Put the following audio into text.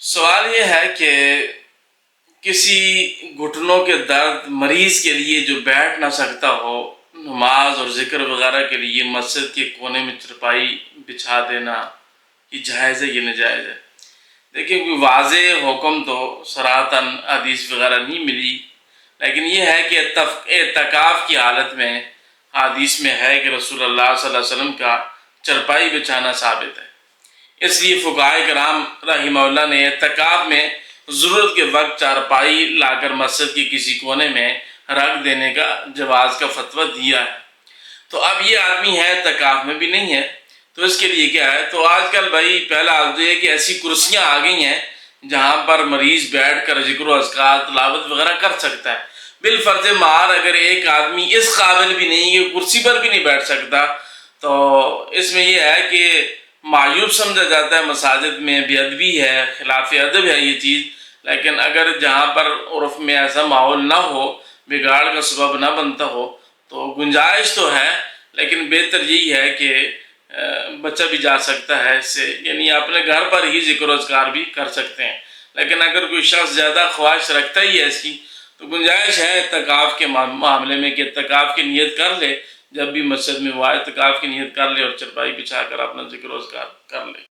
سوال یہ ہے کہ کسی گھٹنوں کے درد مریض کے لیے جو بیٹھ نہ سکتا ہو، نماز اور ذکر وغیرہ کے لیے مسجد کے کونے میں چرپائی بچھا دینا یہ جائز ہے یہ ناجائز ہے؟ دیکھیں کوئی واضح حکم تو صراحتاً حدیث وغیرہ نہیں ملی، لیکن یہ ہے کہ اعتکاف کی حالت میں حدیث میں ہے کہ رسول اللہ صلی اللہ علیہ وسلم کا چرپائی بچھانا ثابت ہے۔ اس لیے فقہائے کرام رحمہ اللہ نے اعتکاف میں ضرورت کے وقت چارپائی لا کر مسجد کے کسی کونے میں رکھ دینے کا جواز کا فتویٰ دیا ہے۔ تو اب یہ آدمی ہے اعتکاف میں بھی نہیں ہے تو اس کے لیے کیا ہے؟ تو آج کل بھائی پہلا حال تو یہ کہ ایسی کرسیاں آ گئی ہیں جہاں پر مریض بیٹھ کر ذکر و اذکار تلاوت وغیرہ کر سکتا ہے۔ بالفرض محال اگر ایک آدمی اس قابل بھی نہیں کہ کرسی پر بھی نہیں بیٹھ سکتا تو اس میں یہ ہے کہ معیوب سمجھا جاتا ہے، مساجد میں بے ادبی ہے، خلاف ادب ہے یہ چیز۔ لیکن اگر جہاں پر عرف میں ایسا ماحول نہ ہو، بگاڑ کا سبب نہ بنتا ہو تو گنجائش تو ہے، لیکن بہتر یہی ہے کہ بچہ بھی جا سکتا ہے اس سے، یعنی اپنے گھر پر ہی ذکر و اذکار بھی کر سکتے ہیں۔ لیکن اگر کوئی شخص زیادہ خواہش رکھتا ہی ہے اس کی تو گنجائش ہے اعتکاف کے معاملے میں کہ اعتکاف کی نیت کر لے، جب بھی مسجد میں وہ اعتکاف کی نیت کر لے اور چرپائی بچھا کر اپنا ذکر و اذکار کر لے۔